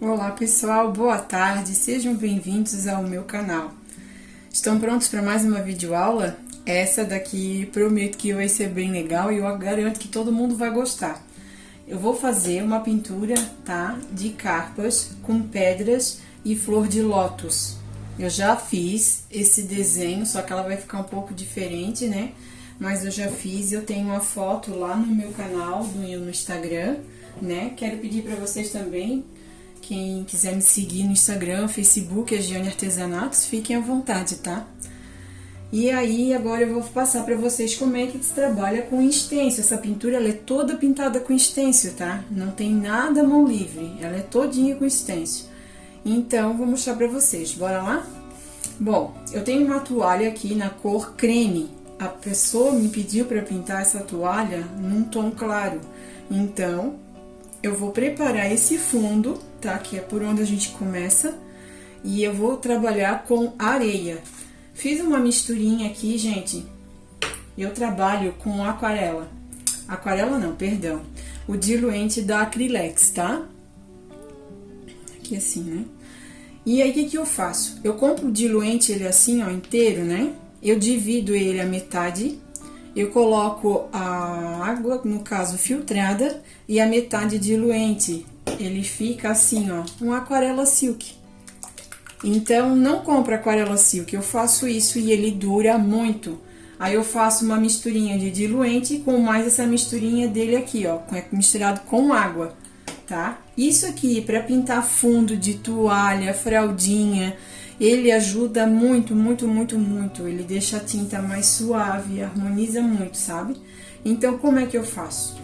Olá pessoal, boa tarde, sejam bem-vindos ao meu canal. Estão prontos para mais uma videoaula? Essa daqui prometo que vai ser bem legal e eu garanto que todo mundo vai gostar. Eu vou fazer uma pintura, tá? De carpas com pedras e flor de lótus. Eu já fiz esse desenho, só que ela vai ficar um pouco diferente, né? Mas eu já fiz, eu tenho uma foto lá no meu canal, no Instagram, né? Quero pedir para vocês também, quem quiser me seguir no Instagram, Facebook, Giane Artesanatos, fiquem à vontade, tá? E aí, agora eu vou passar para vocês como é que se trabalha com stencil. Essa pintura, ela é toda pintada com stencil, tá? Não tem nada mão livre, ela é todinha com stencil. Então, vou mostrar para vocês, bora lá? Bom, eu tenho uma toalha aqui na cor creme. A pessoa me pediu para pintar essa toalha num tom claro. Então, eu vou preparar esse fundo, tá? Que é por onde a gente começa. E eu vou trabalhar com areia. Fiz uma misturinha aqui, gente. Eu trabalho com aquarela. Aquarela não, perdão. O diluente da Acrylex, tá? Aqui assim, né? E aí, o que eu faço? Eu compro o diluente, ele assim, ó, inteiro, né? Eu divido ele a metade. Eu coloco a água, no caso filtrada, e a metade diluente. Ele fica assim, ó, um aquarela silk. Então, não compro aquarela silk, eu faço isso e ele dura muito. Aí eu faço uma misturinha de diluente com mais essa misturinha dele aqui, ó, misturado com água, tá? Isso aqui, para pintar fundo de toalha, fraldinha, ele ajuda muito, muito, muito, muito. Ele deixa a tinta mais suave, harmoniza muito, sabe? Então, como é que eu faço?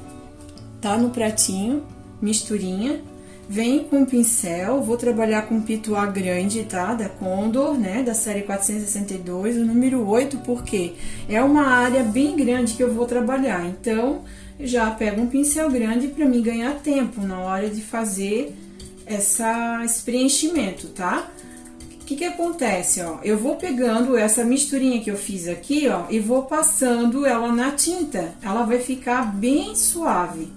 Tá no pratinho, misturinha. Venho com o pincel, vou trabalhar com pituá grande, tá? Da Condor, né? Da série 462, o número 8, porque é uma área bem grande que eu vou trabalhar. Então, eu já pego um pincel grande para me ganhar tempo na hora de fazer esse preenchimento, tá? O que acontece, ó? Eu vou pegando essa misturinha que eu fiz aqui, ó, e vou passando ela na tinta. Ela vai ficar bem suave,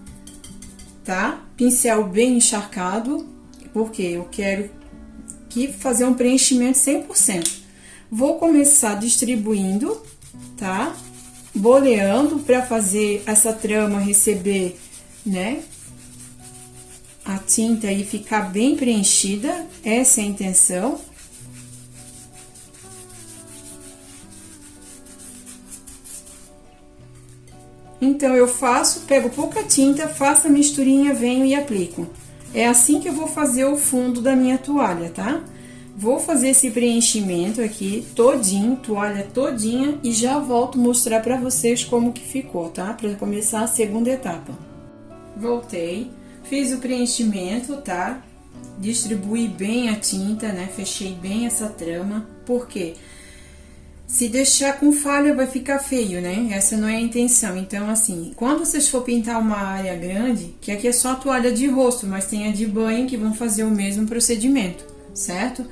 tá? Pincel bem encharcado, porque eu quero fazer um preenchimento 100%. Vou começar distribuindo, tá? Boleando para fazer essa trama receber, né? A tinta e ficar bem preenchida, essa é a intenção. Então, eu pego pouca tinta, faço a misturinha, venho e aplico. É assim que eu vou fazer o fundo da minha toalha, tá? Vou fazer esse preenchimento aqui todinho, toalha todinha, e já volto mostrar pra vocês como que ficou, tá? Pra começar a segunda etapa. Voltei, fiz o preenchimento, tá? Distribuí bem a tinta, né? Fechei bem essa trama, por quê? Se deixar com falha vai ficar feio, né? Essa não é a intenção. Então, assim, quando vocês for pintar uma área grande, que aqui é só a toalha de rosto, mas tem a de banho que vão fazer o mesmo procedimento, certo?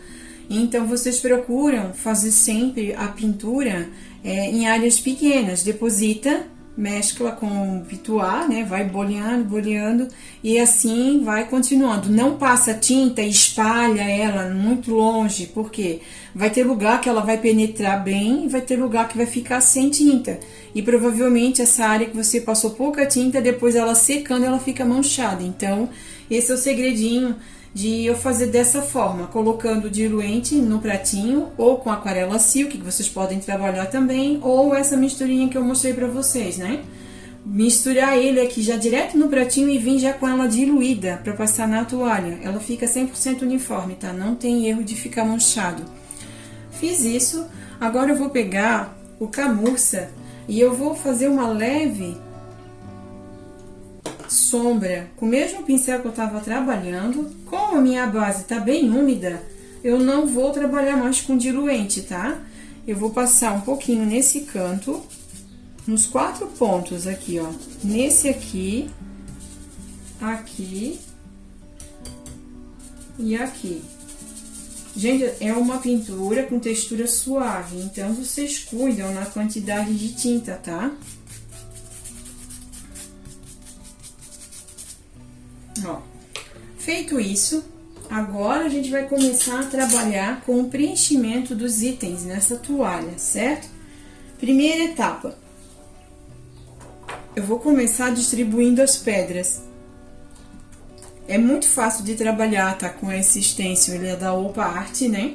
Então, vocês procuram fazer sempre a pintura em áreas pequenas. Deposita, mescla com o pituá, né? Vai boleando, boleando e assim vai continuando. Não passa tinta e espalha ela muito longe, porque vai ter lugar que ela vai penetrar bem e vai ter lugar que vai ficar sem tinta. E provavelmente essa área que você passou pouca tinta, depois ela secando, ela fica manchada. Então, esse é o segredinho de eu fazer dessa forma, colocando o diluente no pratinho, ou com aquarela silk, que vocês podem trabalhar também, ou essa misturinha que eu mostrei pra vocês, né? Misturar ele aqui já direto no pratinho e vir já com ela diluída pra passar na toalha. Ela fica 100% uniforme, tá? Não tem erro de ficar manchado. Fiz isso, agora eu vou pegar o camurça e eu vou fazer uma leve sombra com o mesmo pincel que eu tava trabalhando. Como a minha base tá bem úmida, eu não vou trabalhar mais com diluente, tá? Eu vou passar um pouquinho nesse canto, nos 4 pontos aqui, ó. Nesse aqui, aqui e aqui. Gente, é uma pintura com textura suave, então vocês cuidam na quantidade de tinta, tá? Ó, feito isso, Agora a gente vai começar a trabalhar com o preenchimento dos itens nessa toalha, certo? Primeira etapa. Eu vou começar distribuindo as pedras. É muito fácil de trabalhar, tá? Com esse stencil, ele é da Opa Art, né?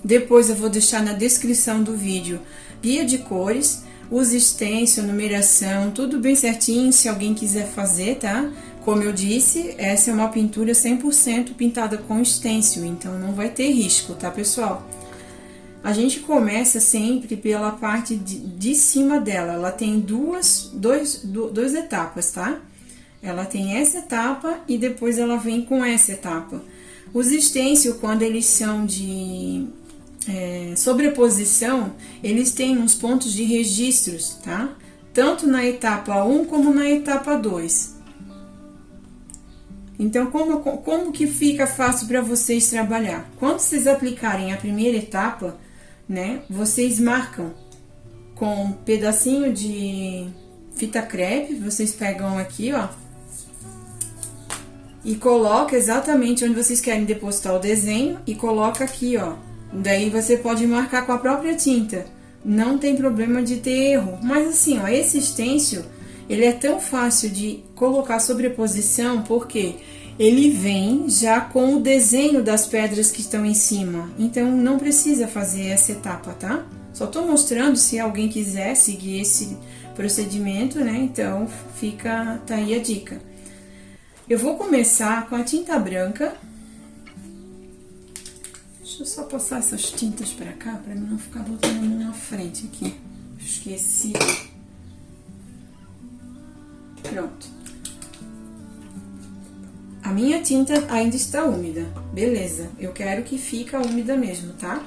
Depois eu vou deixar na descrição do vídeo guia de cores, os stencil, numeração, tudo bem certinho se alguém quiser fazer, tá? Como eu disse, essa é uma pintura 100% pintada com stencil, então não vai ter risco, tá, pessoal? A gente começa sempre pela parte de cima dela, ela tem duas etapas, tá? Ela tem essa etapa e depois ela vem com essa etapa. Os stencil, quando eles são de sobreposição, eles têm uns pontos de registros, tá? Tanto na etapa 1 como na etapa 2. Então, como que fica fácil para vocês trabalhar? Quando vocês aplicarem a primeira etapa, né, vocês marcam com um pedacinho de fita crepe, vocês pegam aqui, ó, e coloca exatamente onde vocês querem depositar o desenho e coloca aqui, ó. Daí você pode marcar com a própria tinta, não tem problema de ter erro. Mas assim, ó, esse stencil, ele é tão fácil de colocar sobreposição porque ele vem já com o desenho das pedras que estão em cima. Então, não precisa fazer essa etapa, tá? Só tô mostrando se alguém quiser seguir esse procedimento, né? Então, tá aí a dica. Eu vou começar com a tinta branca. Deixa eu só passar essas tintas pra cá, pra mim não ficar botando na frente aqui. Esqueci. Pronto. A minha tinta ainda está úmida, beleza. Eu quero que fique úmida mesmo, tá?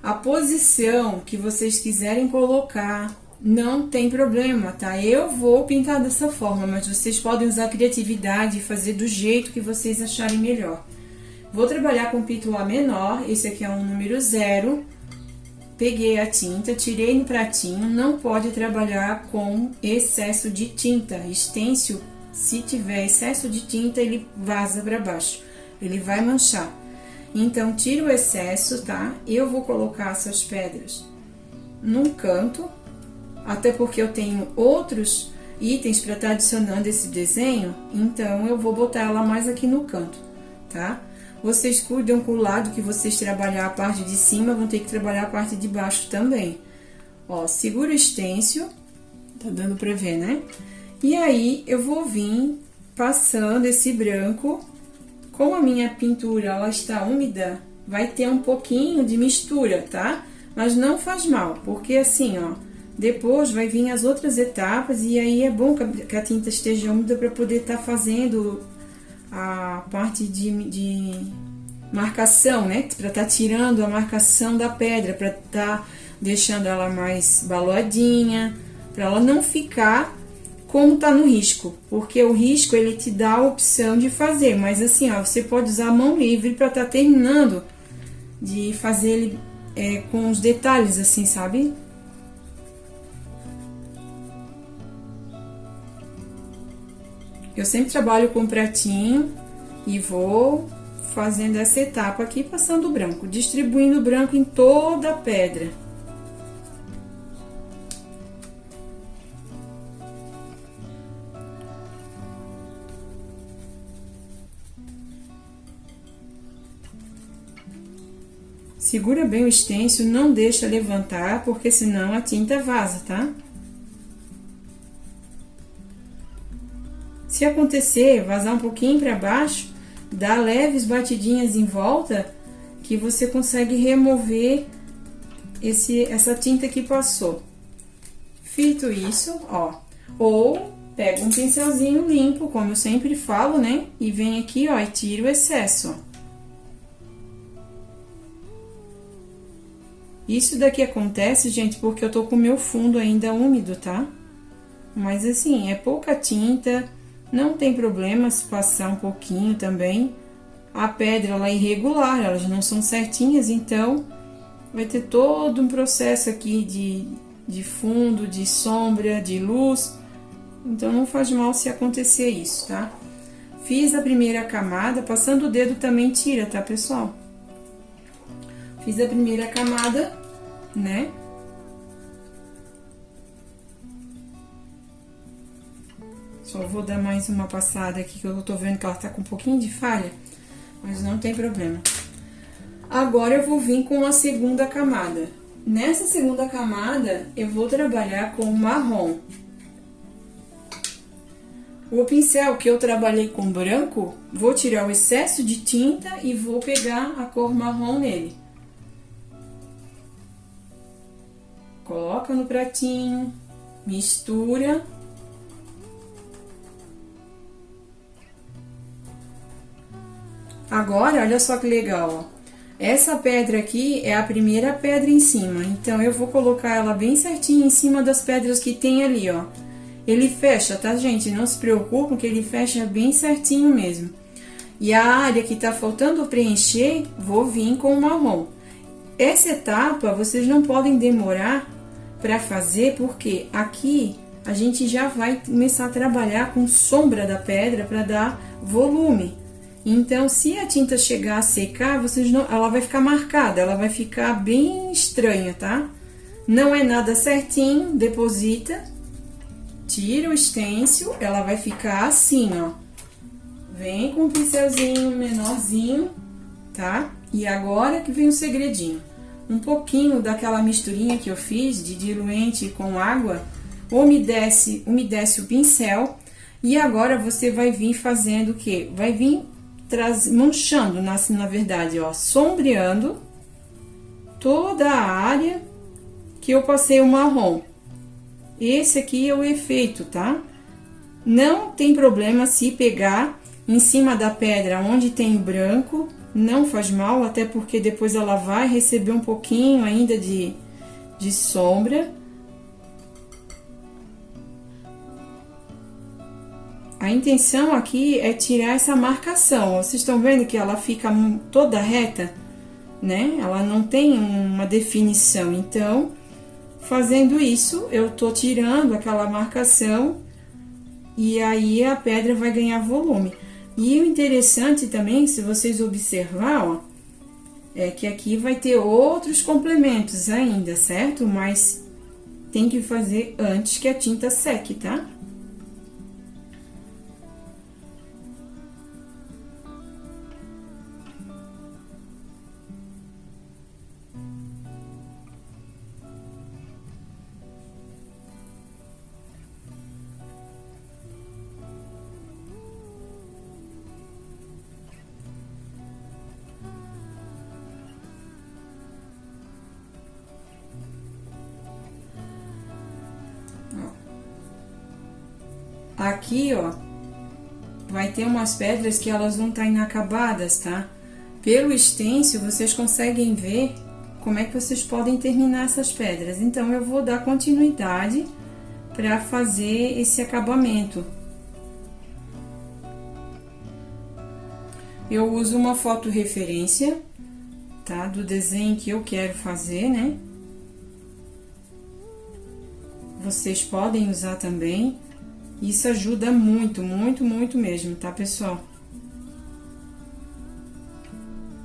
A posição que vocês quiserem colocar, não tem problema, tá? Eu vou pintar dessa forma, mas vocês podem usar a criatividade e fazer do jeito que vocês acharem melhor. Vou trabalhar com pituá menor, esse aqui é um número 0. Peguei a tinta, tirei no pratinho, não pode trabalhar com excesso de tinta. Stencil, se tiver excesso de tinta, ele vaza para baixo, ele vai manchar. Então, tira o excesso, tá? Eu vou colocar essas pedras num canto, até porque eu tenho outros itens para estar adicionando esse desenho, então eu vou botar ela mais aqui no canto, tá? Vocês cuidam com o lado que vocês trabalhar a parte de cima, vão ter que trabalhar a parte de baixo também. Ó, segura o stencil, tá dando pra ver, né? E aí, eu vou vir passando esse branco. Como a minha pintura, ela está úmida, vai ter um pouquinho de mistura, tá? Mas não faz mal, porque assim, ó, depois vai vir as outras etapas e aí é bom que a tinta esteja úmida para poder estar fazendo a parte de marcação, né? Para estar tirando a marcação da pedra, para estar deixando ela mais baloadinha, para ela não ficar como tá no risco, porque o risco ele te dá a opção de fazer, mas assim, ó, você pode usar a mão livre para estar terminando de fazer ele com os detalhes, assim, sabe? Eu sempre trabalho com pratinho e vou fazendo essa etapa aqui, passando o branco, distribuindo o branco em toda a pedra. Segura bem o stencil, não deixa levantar, porque senão a tinta vaza, tá? Se acontecer, vazar um pouquinho para baixo, dá leves batidinhas em volta, que você consegue remover essa tinta que passou. Feito isso, ó, ou pega um pincelzinho limpo, como eu sempre falo, né? E vem aqui, ó, e tira o excesso, ó. Isso daqui acontece, gente, porque eu tô com o meu fundo ainda úmido, tá? Mas assim, é pouca tinta, não tem problema se passar um pouquinho também. A pedra, ela é irregular, elas não são certinhas, então vai ter todo um processo aqui de fundo, de sombra, de luz. Então, não faz mal se acontecer isso, tá? Fiz a primeira camada, passando o dedo também tira, tá, pessoal? Fiz a primeira camada, né? Só vou dar mais uma passada aqui, que eu tô vendo que ela tá com um pouquinho de falha, mas não tem problema. Agora eu vou vir com a segunda camada. Nessa segunda camada, eu vou trabalhar com marrom. O pincel que eu trabalhei com branco, vou tirar o excesso de tinta e vou pegar a cor marrom nele. Coloca no pratinho, mistura. Agora, olha só que legal, ó. Essa pedra aqui é a primeira pedra em cima, então eu vou colocar ela bem certinho em cima das pedras que tem ali, ó. Ele fecha, tá, gente? Não se preocupem que ele fecha bem certinho mesmo. E a área que tá faltando preencher, vou vir com o marrom. Essa etapa vocês não podem demorar para fazer, porque aqui a gente já vai começar a trabalhar com sombra da pedra para dar volume. Então, se a tinta chegar a secar, ela vai ficar marcada, ela vai ficar bem estranha, tá? Não é nada certinho, deposita, tira o stencil, ela vai ficar assim, ó. Vem com um pincelzinho menorzinho, tá? E agora que vem o segredinho. Um pouquinho daquela misturinha que eu fiz de diluente com água, umedece o pincel. E agora você vai vir fazendo o quê? Vai vir manchando, na verdade, ó, sombreando toda a área que eu passei o marrom. Esse aqui é o efeito, tá? Não tem problema se pegar em cima da pedra onde tem branco, não faz mal, até porque depois ela vai receber um pouquinho ainda de sombra. A intenção aqui é tirar essa marcação. Vocês estão vendo que ela fica toda reta, né? Ela não tem uma definição. Então, fazendo isso, eu tô tirando aquela marcação e aí a pedra vai ganhar volume. E o interessante também, se vocês observar, ó, é que aqui vai ter outros complementos ainda, certo? Mas tem que fazer antes que a tinta seque, tá? Aqui, ó, vai ter umas pedras que elas vão estar inacabadas, tá? Pelo stencil, vocês conseguem ver como é que vocês podem terminar essas pedras. Então, eu vou dar continuidade para fazer esse acabamento. Eu uso uma foto referência, tá? Do desenho que eu quero fazer, né? Vocês podem usar também. Isso ajuda muito, muito, muito mesmo, tá, pessoal?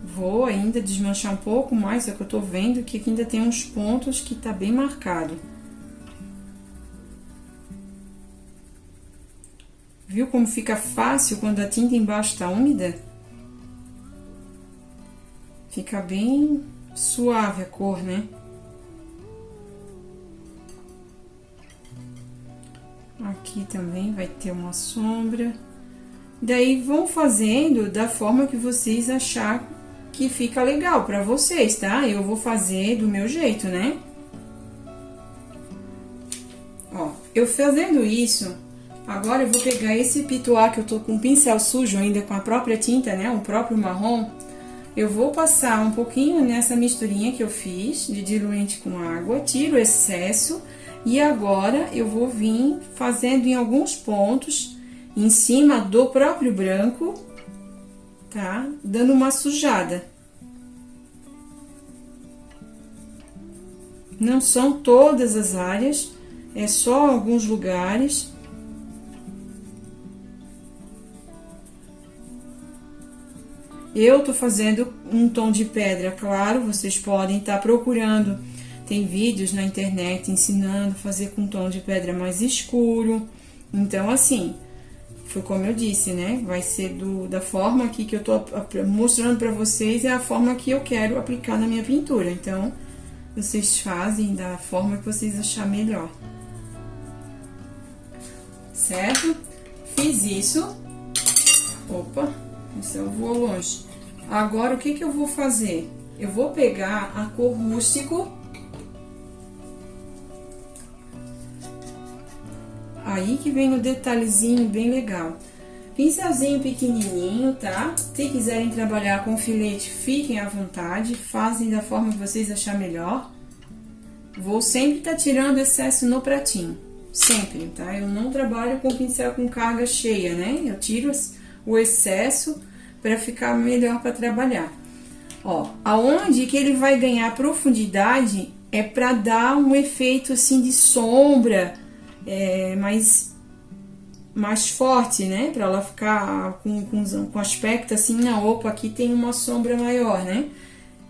Vou ainda desmanchar um pouco mais, é que eu tô vendo que aqui ainda tem uns pontos que tá bem marcado. Viu como fica fácil quando a tinta embaixo tá úmida? Fica bem suave a cor, né? Aqui também vai ter uma sombra. Daí, vão fazendo da forma que vocês achar que fica legal pra vocês, tá? Eu vou fazer do meu jeito, né? Ó, eu fazendo isso, agora eu vou pegar esse pituá que eu tô com o pincel sujo ainda com a própria tinta, né? O próprio marrom. Eu vou passar um pouquinho nessa misturinha que eu fiz de diluente com água, tiro o excesso. E agora, eu vou vir fazendo em alguns pontos, em cima do próprio branco, tá? Dando uma sujada. Não são todas as áreas, é só alguns lugares. Eu tô fazendo um tom de pedra, claro, vocês podem estar procurando. Tem vídeos na internet ensinando a fazer com tom de pedra mais escuro. Então, assim, foi como eu disse, né? Vai ser da forma aqui que eu tô mostrando pra vocês, é a forma que eu quero aplicar na minha pintura. Então, vocês fazem da forma que vocês achar melhor. Certo? Fiz isso. Opa, isso eu vou longe. Agora, o que que eu vou fazer? Eu vou pegar a cor rústico. Aí que vem o detalhezinho bem legal. Pincelzinho pequenininho, tá? Se quiserem trabalhar com filete, fiquem à vontade. Fazem da forma que vocês acharem melhor. Vou sempre estar tirando excesso no pratinho. Sempre, tá? Eu não trabalho com pincel com carga cheia, né? Eu tiro o excesso para ficar melhor para trabalhar. Ó, aonde que ele vai ganhar profundidade é para dar um efeito assim de sombra, mais forte, né? Para ela ficar com aspecto assim, na opa, aqui tem uma sombra maior, né?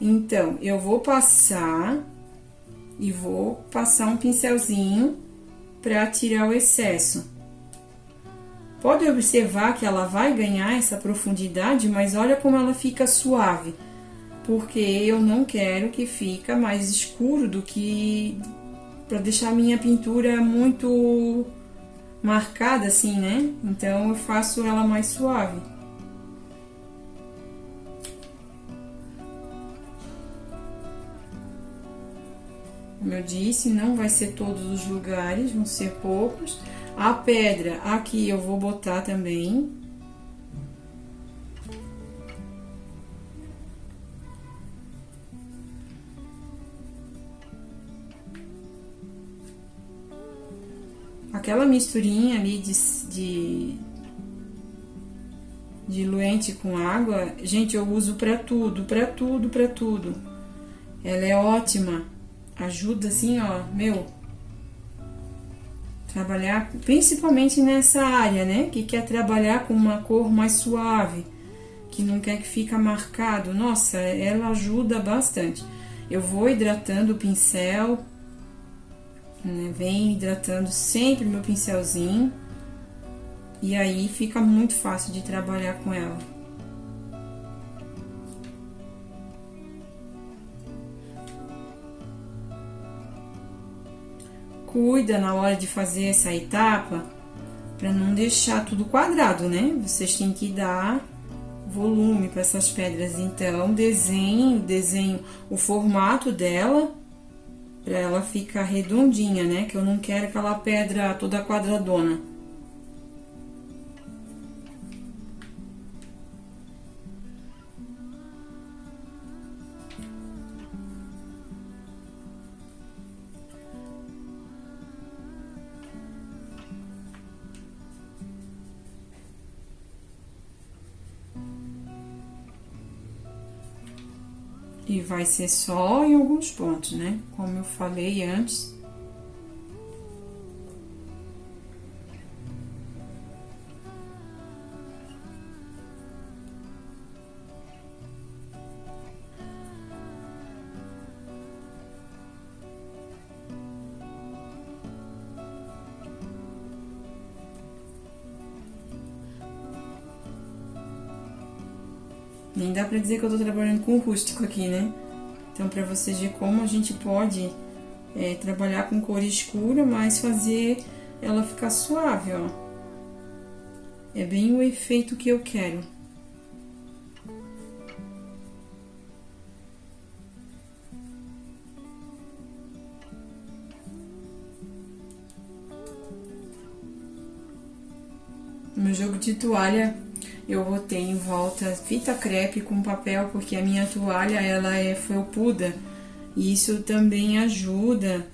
Então, eu vou passar um pincelzinho para tirar o excesso. Pode observar que ela vai ganhar essa profundidade, mas olha como ela fica suave. Porque eu não quero que fique mais escuro do que... para deixar a minha pintura muito marcada assim, né? Então, eu faço ela mais suave. Como eu disse, não vai ser todos os lugares, vão ser poucos. A pedra aqui eu vou botar também. Aquela misturinha ali de diluente com água, gente, eu uso pra tudo, pra tudo, pra tudo. Ela é ótima. Ajuda assim, ó, trabalhar principalmente nessa área, né? Que quer trabalhar com uma cor mais suave, que não quer que fique marcado. Nossa, ela ajuda bastante. Eu vou hidratando o pincel, né? Venho hidratando sempre meu pincelzinho. E aí fica muito fácil de trabalhar com ela. Cuida na hora de fazer essa etapa para não deixar tudo quadrado, né? Vocês têm que dar volume para essas pedras. Então, desenho o formato dela para ela ficar redondinha, né? Que eu não quero aquela pedra toda quadradona. E vai ser só em alguns pontos, né? Como eu falei antes. Nem dá pra dizer que eu tô trabalhando com rústico aqui, né? Então, pra vocês verem como a gente pode trabalhar com cor escura, mas fazer ela ficar suave, ó. É bem o efeito que eu quero. No jogo de toalha, eu botei em volta fita crepe com papel, porque a minha toalha, ela é felpuda. E isso também ajuda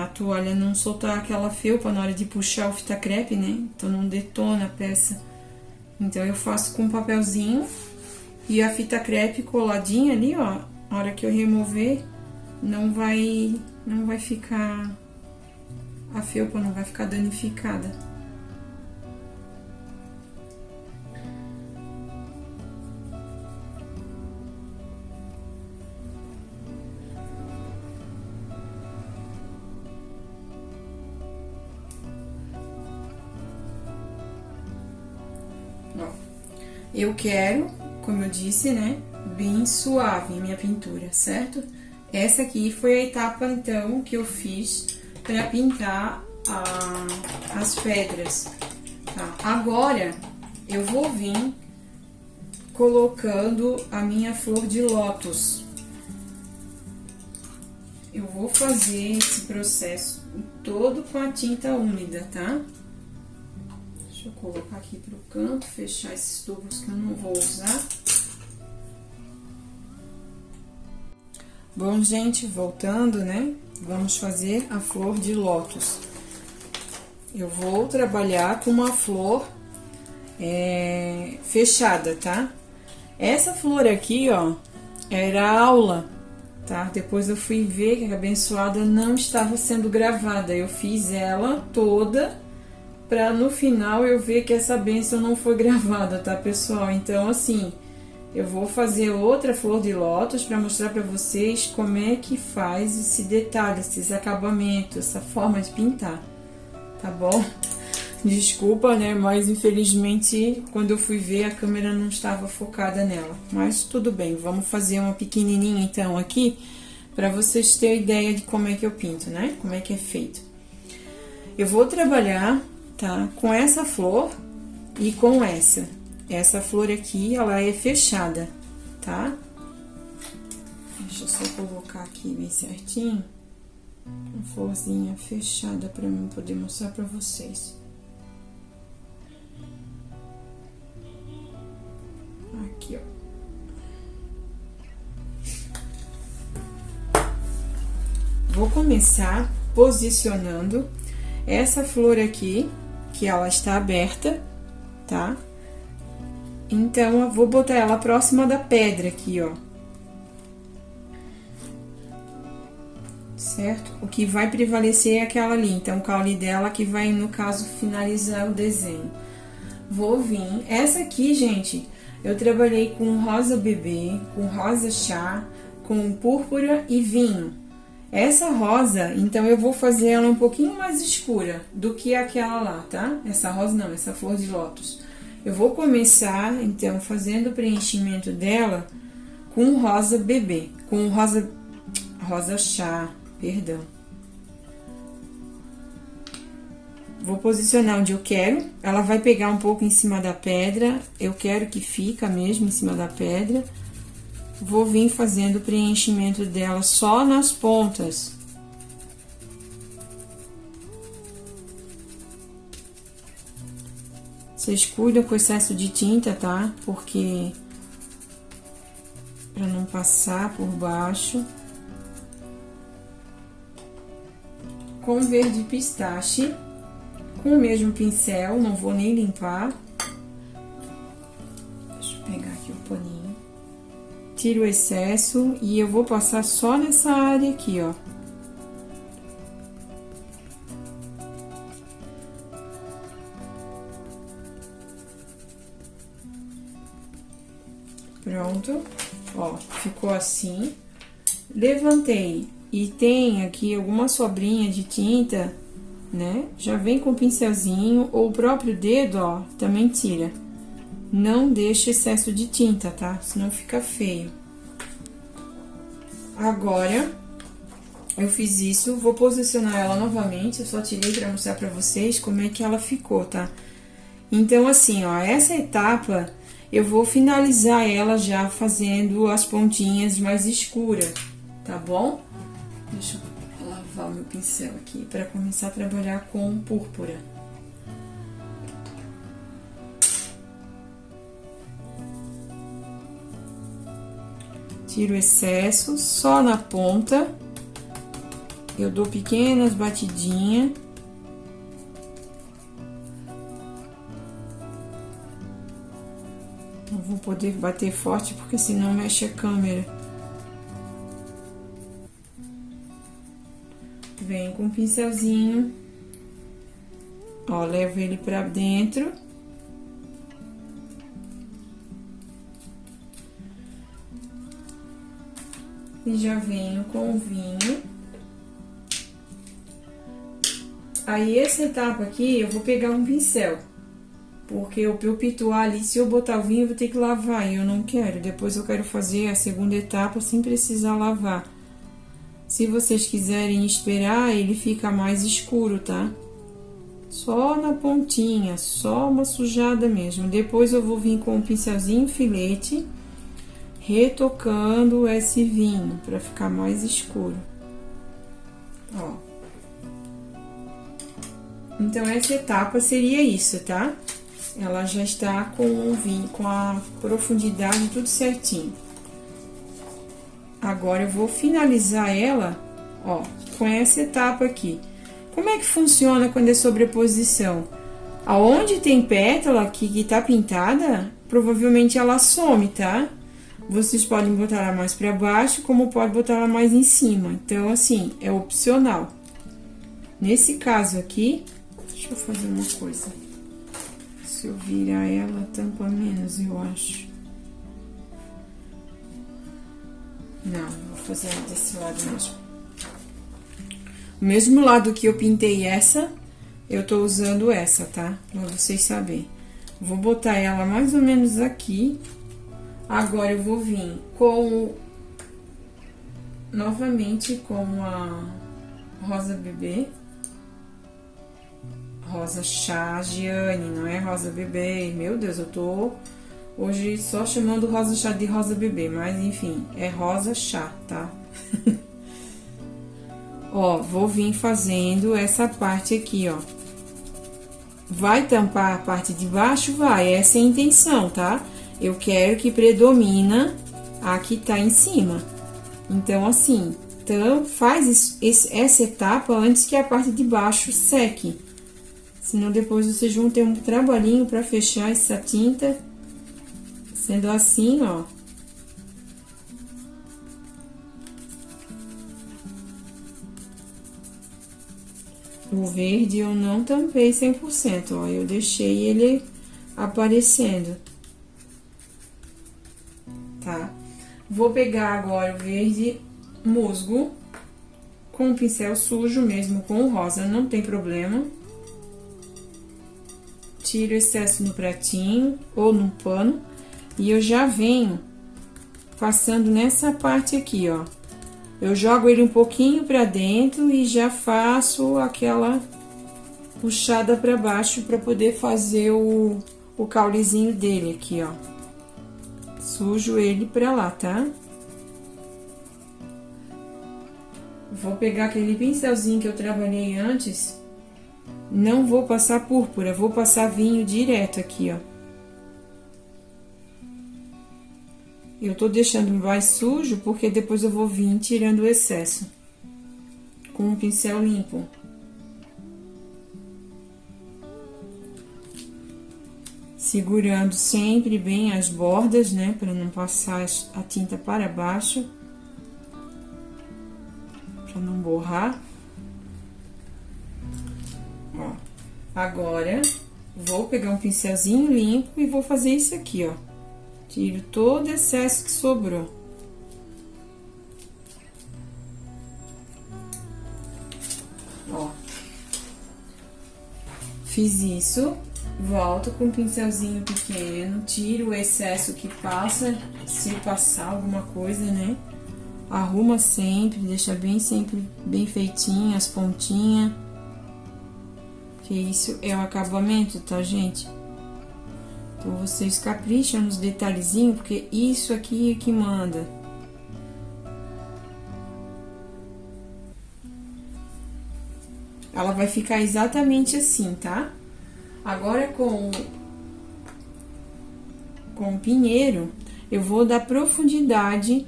a toalha não soltar aquela felpa na hora de puxar o fita crepe, né? Então, não detona a peça. Então, eu faço com papelzinho e a fita crepe coladinha ali, ó. Na hora que eu remover, não vai ficar... a felpa não vai ficar danificada. Ó, eu quero, como eu disse, né, bem suave a minha pintura, certo? Essa aqui foi a etapa, então, que eu fiz para pintar as pedras, tá? Agora, eu vou vir colocando a minha flor de lótus. Eu vou fazer esse processo todo com a tinta úmida, tá? Deixa eu colocar aqui pro canto, fechar esses tubos que eu não vou usar. Bom, gente, voltando, né? Vamos fazer a flor de lótus. Eu vou trabalhar com uma flor fechada, tá? Essa flor aqui, ó, era a aula, tá? Depois eu fui ver que a abençoada não estava sendo gravada. Eu fiz ela toda pra no final eu ver que essa bênção não foi gravada, tá, pessoal? Então, assim, eu vou fazer outra flor de lótus para mostrar para vocês como é que faz esse detalhe, esses acabamentos, essa forma de pintar, tá bom? Desculpa, né, mas infelizmente quando eu fui ver a câmera não estava focada nela, mas tudo bem, vamos fazer uma pequenininha então aqui para vocês terem ideia de como é que eu pinto, né, como é que é feito. Eu vou trabalhar, tá, com essa flor e com essa flor aqui, ela é fechada, tá? Deixa eu só colocar aqui bem certinho, uma florzinha fechada para mim poder mostrar para vocês. Aqui, ó. Vou começar posicionando essa flor aqui, que ela está aberta, tá? Então, eu vou botar ela próxima da pedra aqui, ó. Certo? O que vai prevalecer é aquela ali. Então, o caule dela que vai, no caso, finalizar o desenho. Vou vir. Essa aqui, gente, eu trabalhei com rosa bebê, com rosa chá, com púrpura e vinho. Essa rosa, então, eu vou fazer ela um pouquinho mais escura do que aquela lá, tá? Essa rosa não, essa flor de lótus. Eu vou começar, então, fazendo o preenchimento dela com rosa bebê, com rosa chá, perdão. Vou posicionar onde eu quero, ela vai pegar um pouco em cima da pedra, eu quero que fica mesmo em cima da pedra. Vou vir fazendo o preenchimento dela só nas pontas. Vocês cuidam com o excesso de tinta, tá? Porque para não passar por baixo. Com verde pistache, com o mesmo pincel, não vou nem limpar. Deixa eu pegar aqui o paninho. Tiro o excesso e eu vou passar só nessa área aqui, ó. Pronto, ó, ficou assim. Levantei e tem aqui alguma sobrinha de tinta, né? Já vem com o pincelzinho ou o próprio dedo, ó, também tira. Não deixe excesso de tinta, tá? Senão fica feio. Agora, eu fiz isso, vou posicionar ela novamente. Eu só tirei pra mostrar pra vocês como é que ela ficou, tá? Então, assim, ó, essa etapa eu vou finalizar ela já fazendo as pontinhas mais escuras, tá bom? Deixa eu lavar o meu pincel aqui pra começar a trabalhar com púrpura. Tiro o excesso, só na ponta. Eu dou pequenas batidinhas. Não vou poder bater forte, porque senão mexe a câmera. Venho com o pincelzinho. Ó, levo ele pra dentro. E já venho com o vinho. Aí, essa etapa aqui, eu vou pegar um pincel, Porque pra eu pituar ali, se eu botar o vinho, eu vou ter que lavar, e eu não quero. Depois eu quero fazer a segunda etapa sem precisar lavar. Se vocês quiserem esperar, ele fica mais escuro, tá? Só na pontinha, só uma sujada mesmo. Depois eu vou vir com um pincelzinho filete, retocando esse vinho, pra ficar mais escuro. Ó. Então, essa etapa seria isso, tá? Ela já está com o vinho, com a profundidade tudo certinho. Agora, eu vou finalizar ela, ó, com essa etapa aqui. Como é que funciona quando é sobreposição? Aonde tem pétala aqui que tá pintada, provavelmente ela some, tá? Vocês podem botar ela mais pra baixo, como pode botar ela mais em cima. Então, assim, é opcional. Nesse caso aqui, deixa eu fazer uma coisa. Se eu virar ela, tampa menos, eu acho. Não, vou fazer ela desse lado mesmo. O mesmo lado que eu pintei essa, eu tô usando essa, tá? Pra vocês saberem. Vou botar ela mais ou menos aqui. Agora, eu vou vir com... novamente com a rosa bebê. Rosa chá, Giane, não é rosa bebê. Meu Deus, eu tô hoje só chamando rosa chá de rosa bebê, mas enfim, é rosa chá, tá? Ó, vou vir fazendo essa parte aqui, ó. Vai tampar a parte de baixo? Vai, essa é a intenção, tá? Eu quero que predomina a que tá em cima. Então, assim, faz essa etapa antes que a parte de baixo seque. Senão depois vocês vão ter um trabalhinho para fechar essa tinta. Sendo assim, ó. O verde eu não tampei 100%, ó. Eu deixei ele aparecendo. Tá? Vou pegar agora o verde musgo. Com o pincel sujo mesmo, com o rosa, não tem problema. Tiro o excesso no pratinho ou num pano. E eu já venho passando nessa parte aqui, ó. Eu jogo ele um pouquinho pra dentro e já faço aquela puxada pra baixo pra poder fazer o caulezinho dele aqui, ó. Sujo ele pra lá, tá? Vou pegar aquele pincelzinho que eu trabalhei antes. Não vou passar púrpura, vou passar vinho direto aqui, ó. Eu tô deixando mais sujo porque depois eu vou vir tirando o excesso com um pincel limpo. Segurando sempre bem as bordas, né, para não passar a tinta para baixo, para não borrar. Ó, agora vou pegar um pincelzinho limpo e vou fazer isso aqui, ó. Tiro todo o excesso que sobrou. Ó. Fiz isso, volto com um pincelzinho pequeno, tiro o excesso que passa, se passar alguma coisa, né? Arruma sempre, deixa sempre bem feitinho as pontinhas. Que isso é o acabamento, tá, gente? Então, vocês capricham nos detalhezinhos, porque isso aqui é que manda. Ela vai ficar exatamente assim, tá? Agora, com o pinheiro, eu vou dar profundidade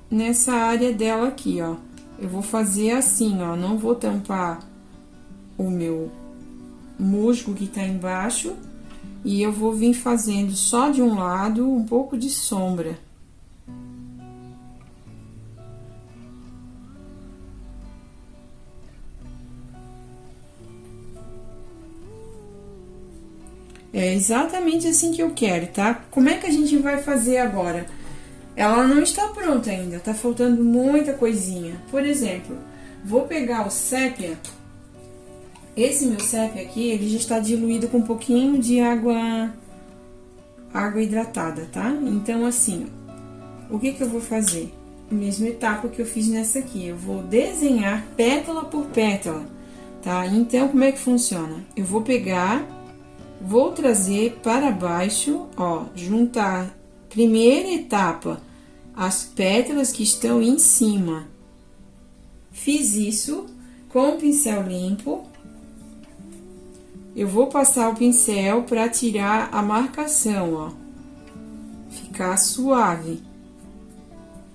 nessa área dela aqui, ó. Eu vou fazer assim, ó, não vou tampar o meu musgo que tá embaixo. E eu vou vir fazendo só de um lado um pouco de sombra. É exatamente assim que eu quero, tá? Como é que a gente vai fazer agora? Ela não está pronta ainda, tá faltando muita coisinha. Por exemplo, vou pegar o sépia Esse meu CEP aqui, ele já está diluído com um pouquinho de água hidratada, tá? Então, assim, o que eu vou fazer? A mesma etapa que eu fiz nessa aqui, eu vou desenhar pétala por pétala, tá? Então, como é que funciona? Eu vou pegar, vou trazer para baixo, ó, juntar, primeira etapa, as pétalas que estão em cima. Fiz isso com o pincel limpo. Eu vou passar o pincel para tirar a marcação, ó. Ficar suave,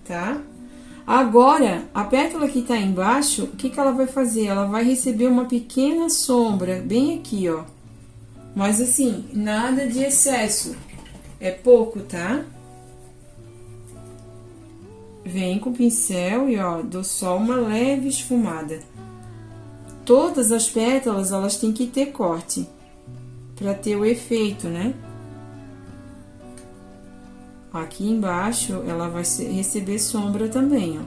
tá? Agora, a pétala que tá embaixo, o que ela vai fazer? Ela vai receber uma pequena sombra, bem aqui, ó. Mas assim, nada de excesso. É pouco, tá? Vem com o pincel e, ó, dou só uma leve esfumada. Todas as pétalas, elas têm que ter corte, para ter o efeito, né? Aqui embaixo, ela vai receber sombra também, ó.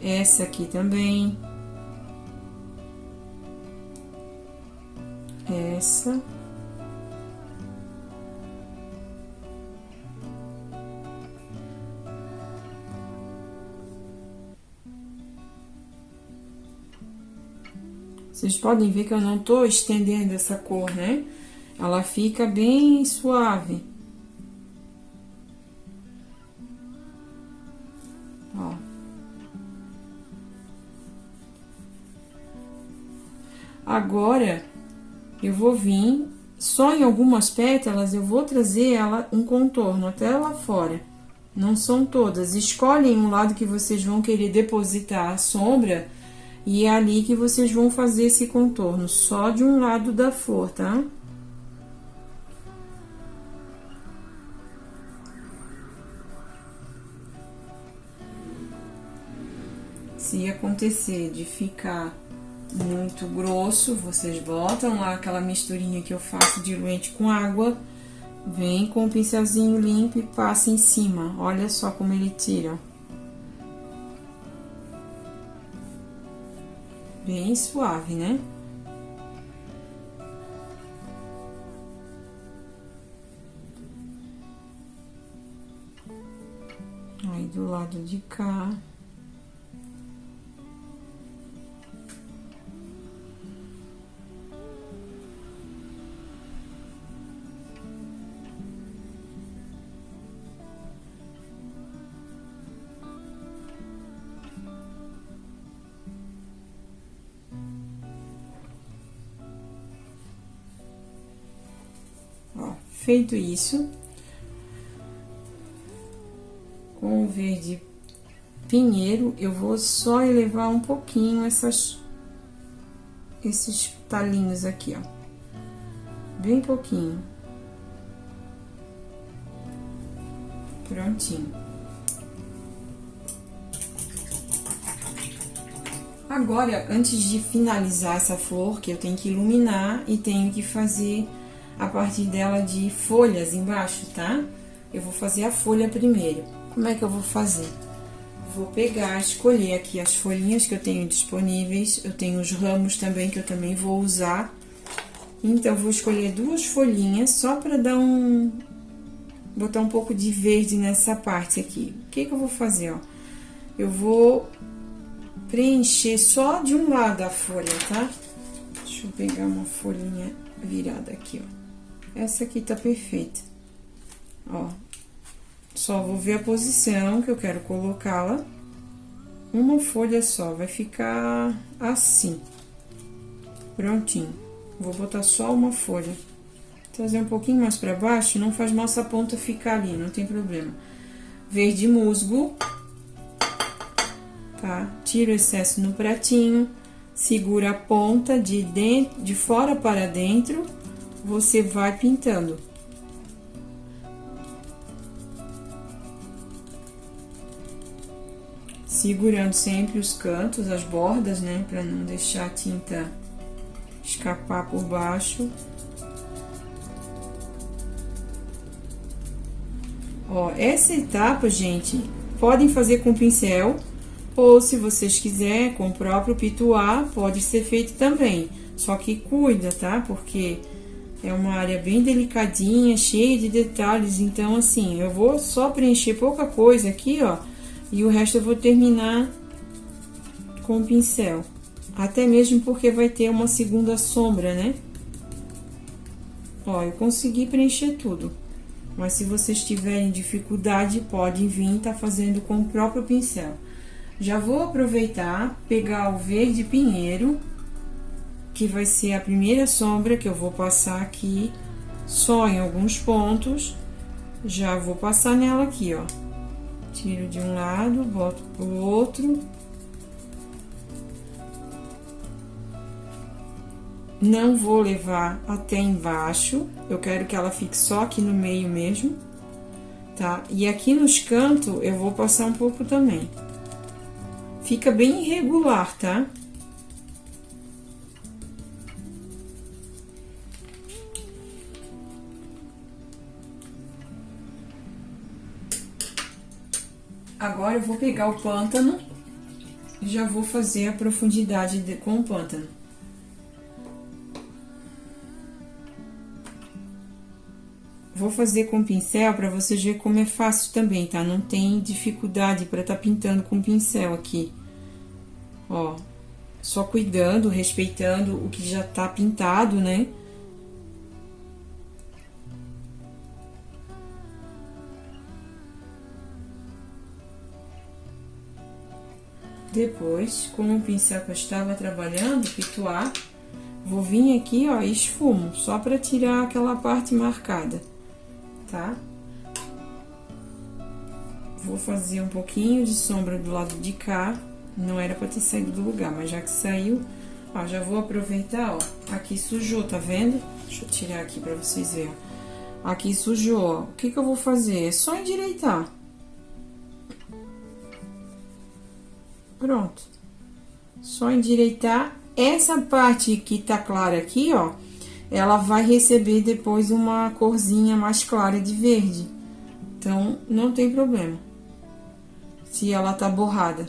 Essa aqui também. Essa. Vocês podem ver que eu não tô estendendo essa cor, né? Ela fica bem suave. Ó. Agora, eu vou vir, só em algumas pétalas, eu vou trazer ela um contorno até lá fora. Não são todas. Escolhem um lado que vocês vão querer depositar a sombra. E é ali que vocês vão fazer esse contorno, só de um lado da flor, tá? Se acontecer de ficar muito grosso, vocês botam lá aquela misturinha que eu faço diluente com água, vem com o pincelzinho limpo e passa em cima. Olha só como ele tira. Bem suave, né? Aí, do lado de cá. Feito isso, com o verde pinheiro, eu vou só elevar um pouquinho esses talinhos aqui, ó. Bem pouquinho. Prontinho. Agora, antes de finalizar essa flor, que eu tenho que iluminar e tenho que fazer a partir dela de folhas embaixo, tá? Eu vou fazer a folha primeiro. Como é que eu vou fazer? Vou pegar, escolher aqui as folhinhas que eu tenho disponíveis. Eu tenho os ramos também, que eu também vou usar. Então, vou escolher 2 folhinhas só para dar botar um pouco de verde nessa parte aqui. O que eu vou fazer, ó? Eu vou preencher só de um lado a folha, tá? Deixa eu pegar uma folhinha virada aqui, ó. Essa aqui tá perfeita. Ó, só vou ver a posição que eu quero colocá-la. Uma folha só, vai ficar assim. Prontinho. Vou botar só uma folha. Trazer um pouquinho mais pra baixo, não faz mal essa ponta ficar ali, não tem problema. Verde musgo. Tá? Tira o excesso no pratinho. Segura a ponta de fora para dentro. Você vai pintando. Segurando sempre os cantos, as bordas, né? Pra não deixar a tinta escapar por baixo. Ó, essa etapa, gente, podem fazer com pincel, Ou se vocês quiserem, com o próprio pituá, pode ser feito também. Só que cuida, tá? Porque é uma área bem delicadinha, cheia de detalhes. Então, assim, eu vou só preencher pouca coisa aqui, ó. E o resto eu vou terminar com o pincel. Até mesmo porque vai ter uma segunda sombra, né? Ó, eu consegui preencher tudo. Mas se vocês tiverem dificuldade, podem vir tá fazendo com o próprio pincel. Já vou aproveitar, pegar o verde pinheiro, que vai ser a primeira sombra que eu vou passar aqui, só em alguns pontos. Já vou passar nela aqui, ó. Tiro de um lado, boto pro outro. Não vou levar até embaixo, eu quero que ela fique só aqui no meio mesmo, tá? E aqui nos cantos eu vou passar um pouco também. Fica bem irregular, tá? Agora eu vou pegar o pântano e já vou fazer a profundidade com o pântano. Vou fazer com pincel para vocês verem como é fácil também, tá? Não tem dificuldade para tá pintando com pincel aqui. Ó, só cuidando, respeitando o que já tá pintado, né? Depois, com o pincel que eu estava trabalhando, pituá, vou vir aqui, ó, e esfumo, só para tirar aquela parte marcada, tá? Vou fazer um pouquinho de sombra do lado de cá, não era para ter saído do lugar, mas já que saiu, ó, já vou aproveitar, ó, aqui sujou, tá vendo? Deixa eu tirar aqui para vocês verem. Aqui sujou, ó, o que que eu vou fazer? É só endireitar. Pronto. Só endireitar. Essa parte que tá clara aqui, ó, ela vai receber depois uma corzinha mais clara de verde. Então, não tem problema. Se ela tá borrada.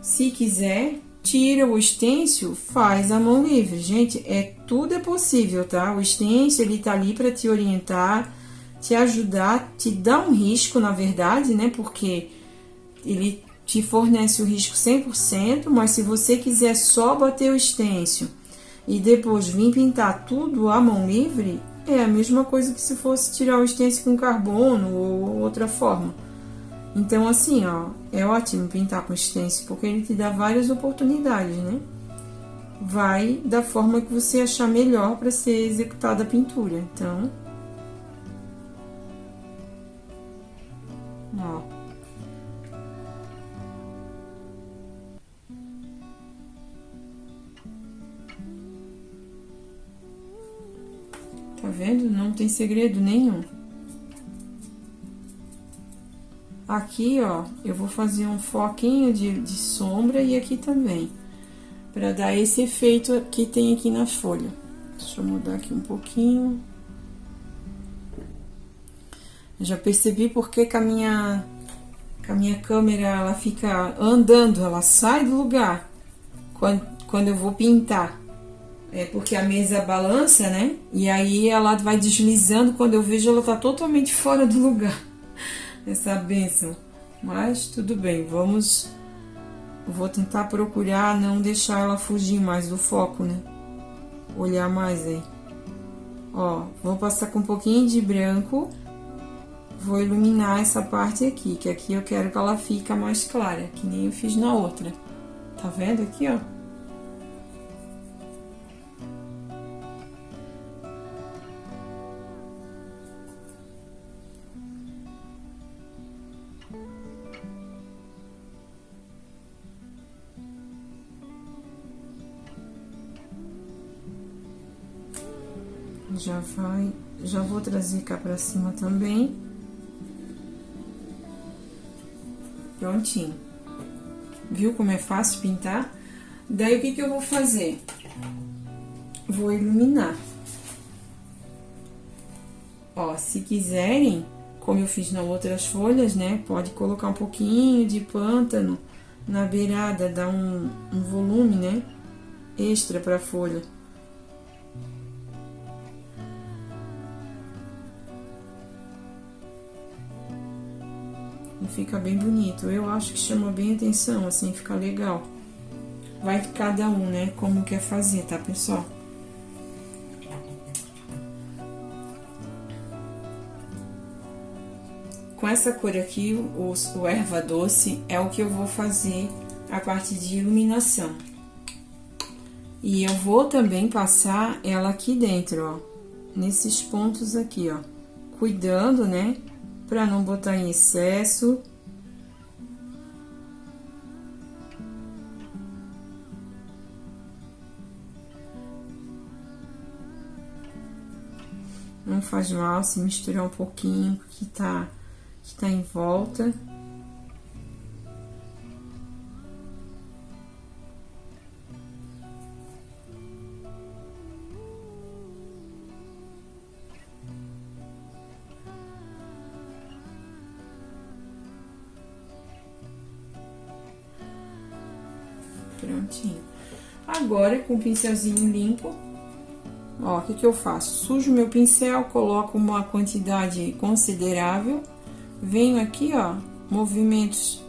Se quiser, tira o stencil, faz a mão livre. Gente, tudo é possível, tá? O stencil, ele tá ali pra te orientar, te ajudar, te dar um risco, na verdade, né? Porque ele te fornece o risco 100%, mas se você quiser só bater o stencil e depois vir pintar tudo à mão livre, é a mesma coisa que se fosse tirar o stencil com carbono ou outra forma. Então, assim, ó, é ótimo pintar com stencil, porque ele te dá várias oportunidades, né? Vai da forma que você achar melhor para ser executada a pintura. Então, ó. Tá vendo? Não tem segredo nenhum. Aqui, ó, eu vou fazer um foquinho de sombra e aqui também, para dar esse efeito que tem aqui na folha. Deixa eu mudar aqui um pouquinho. Já percebi porque que a minha câmera, ela fica andando, ela sai do lugar quando eu vou pintar. É porque a mesa balança, né? E aí ela vai deslizando, quando eu vejo ela tá totalmente fora do lugar. Essa bênção. Mas tudo bem, vou tentar procurar não deixar ela fugir mais do foco, né? Olhar mais aí. Ó, vou passar com um pouquinho de branco. Vou iluminar essa parte aqui, que aqui eu quero que ela fique mais clara, que nem eu fiz na outra. Tá vendo aqui, ó? Já vou trazer cá pra cima também. Prontinho. Viu como é fácil pintar? Daí, o que que eu vou fazer? Vou iluminar. Ó, se quiserem, como eu fiz nas outras folhas, né? Pode colocar um pouquinho de pântano na beirada, dá um volume, né? Extra para a folha. E fica bem bonito. Eu acho que chama bem atenção, assim, fica legal. Vai de cada um, né? Como quer fazer, tá, pessoal? Com essa cor aqui, o erva doce, é o que eu vou fazer a parte de iluminação. E eu vou também passar ela aqui dentro, ó. Nesses pontos aqui, ó. Cuidando, né? Pra não botar em excesso. Não faz mal se misturar um pouquinho que tá em volta. Prontinho. Agora, com o pincelzinho limpo, ó, o que eu faço? Sujo meu pincel, coloco uma quantidade considerável, venho aqui, ó, movimentos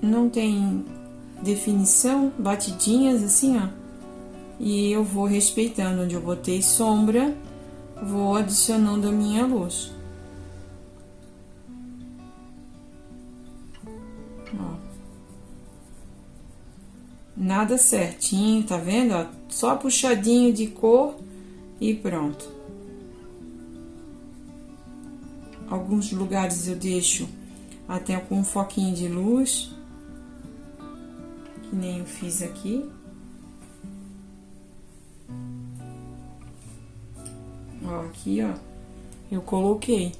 não tem definição, batidinhas assim, ó, e eu vou respeitando onde eu botei sombra, vou adicionando a minha luz. Ó. Nada certinho, tá vendo? Ó, só puxadinho de cor e pronto. Alguns lugares eu deixo até com um foquinho de luz, que nem eu fiz aqui. Ó, aqui, ó, eu coloquei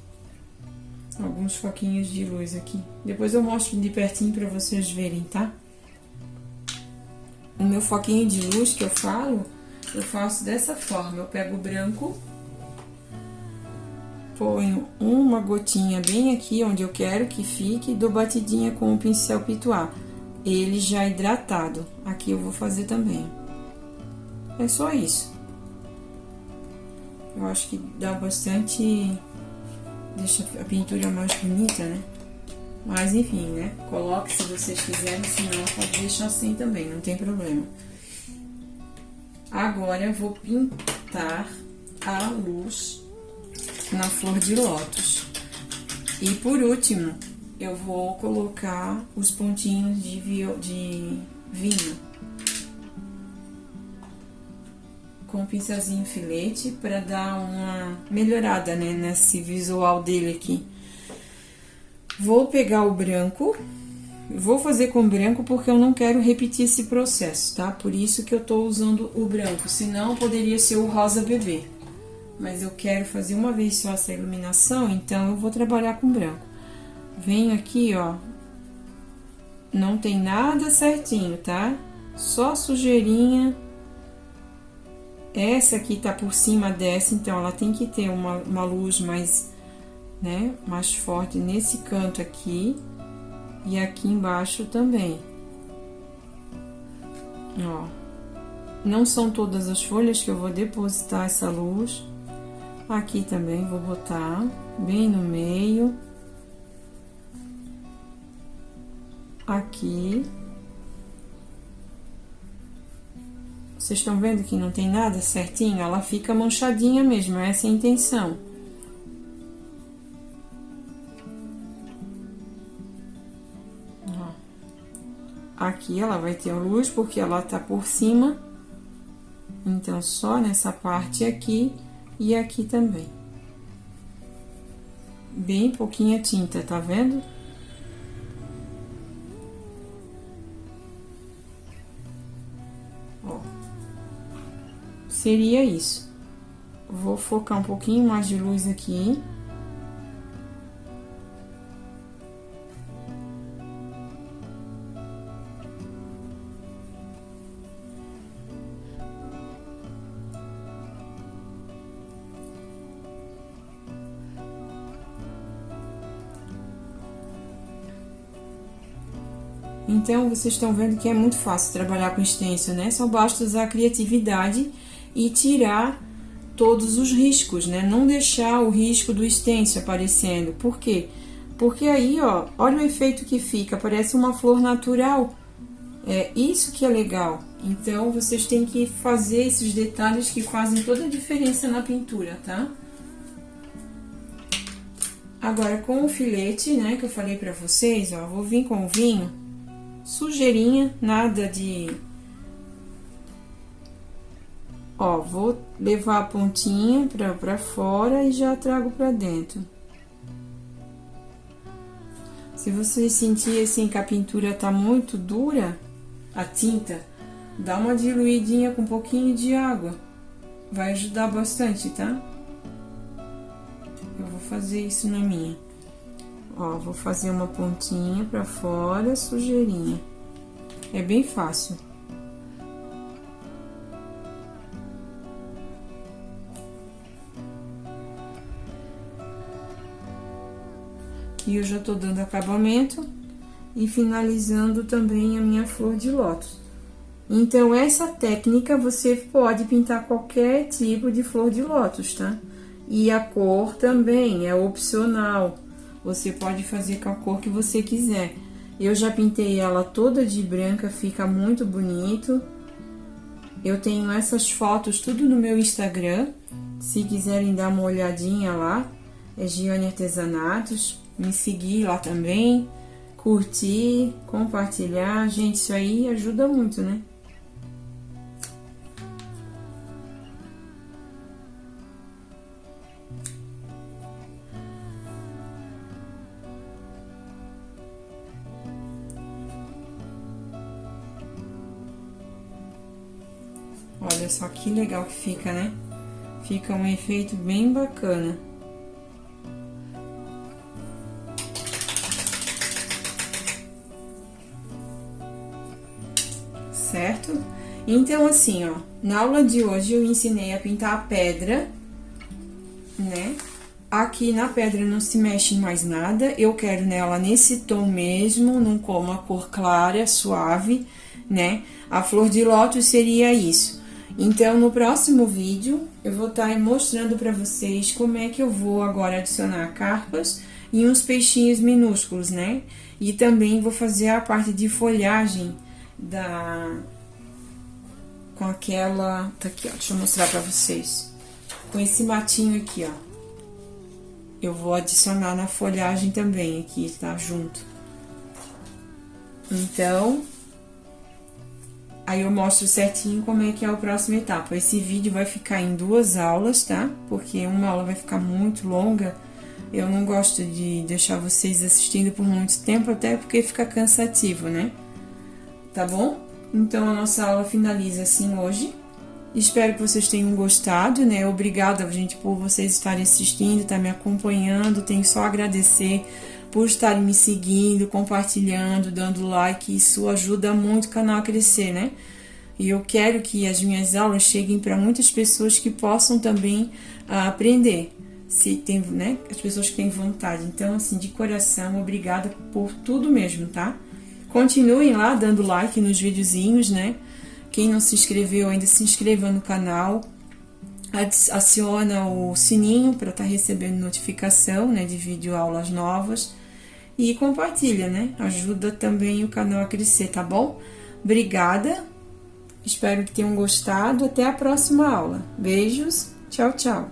alguns foquinhos de luz aqui. Depois eu mostro de pertinho pra vocês verem, tá? O meu foquinho de luz que eu falo, eu faço dessa forma. Eu pego o branco, ponho uma gotinha bem aqui onde eu quero que fique e dou batidinha com o pincel pituá. Ele já hidratado. Aqui eu vou fazer também. É só isso. Eu acho que dá bastante... deixa a pintura mais bonita, né? Mas enfim, né? Coloque se vocês quiserem, senão pode deixar assim também, não tem problema. Agora eu vou pintar a luz na flor de lótus. E por último, eu vou colocar os pontinhos de vinho. Com o pincelzinho filete para dar uma melhorada, né, nesse visual dele aqui. Vou pegar o branco, vou fazer com branco porque eu não quero repetir esse processo, tá? Por isso que eu tô usando o branco, senão poderia ser o rosa bebê. Mas eu quero fazer uma vez só essa iluminação, então eu vou trabalhar com branco. Venho aqui, ó, não tem nada certinho, tá? Só sujeirinha. Essa aqui tá por cima dessa, então ela tem que ter uma luz mais... né, mais forte nesse canto aqui e aqui embaixo também. Ó, não são todas as folhas que eu vou depositar essa luz. Aqui também vou botar bem no meio. Aqui. Vocês estão vendo que não tem nada certinho? Ela fica manchadinha mesmo, essa é a intenção. Aqui ela vai ter luz porque ela tá por cima, então só nessa parte aqui e aqui também. Bem pouquinha tinta, tá vendo? Ó, seria isso. Vou focar um pouquinho mais de luz aqui. Então, vocês estão vendo que é muito fácil trabalhar com stencil, né? Só basta usar a criatividade e tirar todos os riscos, né? Não deixar o risco do stencil aparecendo. Por quê? Porque aí, ó, olha o efeito que fica, parece uma flor natural. É isso que é legal. Então, vocês têm que fazer esses detalhes que fazem toda a diferença na pintura, tá? Agora, com o filete, né, que eu falei pra vocês, ó, vou vir com o vinho, sujeirinha, nada de... Ó, vou levar a pontinha pra fora e já trago pra dentro. Se vocês sentirem assim que a pintura tá muito dura, a tinta, dá uma diluidinha com um pouquinho de água. Vai ajudar bastante, tá? Eu vou fazer isso na minha. Ó, vou fazer uma pontinha pra fora, sujeirinha. É bem fácil. Aqui eu já tô dando acabamento e finalizando também a minha flor de lótus. Então, essa técnica você pode pintar qualquer tipo de flor de lótus, tá? E a cor também é opcional. Você pode fazer com a cor que você quiser. Eu já pintei ela toda de branca, fica muito bonito. Eu tenho essas fotos tudo no meu Instagram. Se quiserem dar uma olhadinha lá, é Giane Artesanatos. Me seguir lá também, curtir, compartilhar. Gente, isso aí ajuda muito, né? Olha só que legal que fica, né? Fica um efeito bem bacana. Certo? Então, assim, ó, na aula de hoje eu ensinei a pintar a pedra, né? Aqui na pedra não se mexe em mais nada, eu quero nela nesse tom mesmo, não com uma cor clara, suave, né? A flor de lótus seria isso. Então, no próximo vídeo, eu vou estar mostrando pra vocês como é que eu vou agora adicionar carpas e uns peixinhos minúsculos, né? E também vou fazer a parte de folhagem com aquela... Tá aqui, ó, deixa eu mostrar pra vocês. Com esse matinho aqui, ó. Eu vou adicionar na folhagem também aqui, tá? Junto. Então... Aí eu mostro certinho como é que é a próxima etapa. Esse vídeo vai ficar em 2 aulas, tá? Porque uma aula vai ficar muito longa. Eu não gosto de deixar vocês assistindo por muito tempo, até porque fica cansativo, né? Tá bom? Então, a nossa aula finaliza assim hoje. Espero que vocês tenham gostado, né? Obrigada, gente, por vocês estarem assistindo, estar me acompanhando. Tenho só a agradecer por estarem me seguindo, compartilhando, dando like. Isso ajuda muito o canal a crescer, né? E eu quero que as minhas aulas cheguem para muitas pessoas que possam também aprender. Se tem, né? As pessoas que têm vontade. Então, assim, de coração, obrigada por tudo mesmo, tá? Continuem lá dando like nos videozinhos, né? Quem não se inscreveu ainda, se inscreva no canal. Aciona o sininho para estar recebendo notificação, né? De vídeo aulas novas. E compartilha, né? Ajuda também o canal a crescer, tá bom? Obrigada. Espero que tenham gostado. Até a próxima aula. Beijos. Tchau, tchau.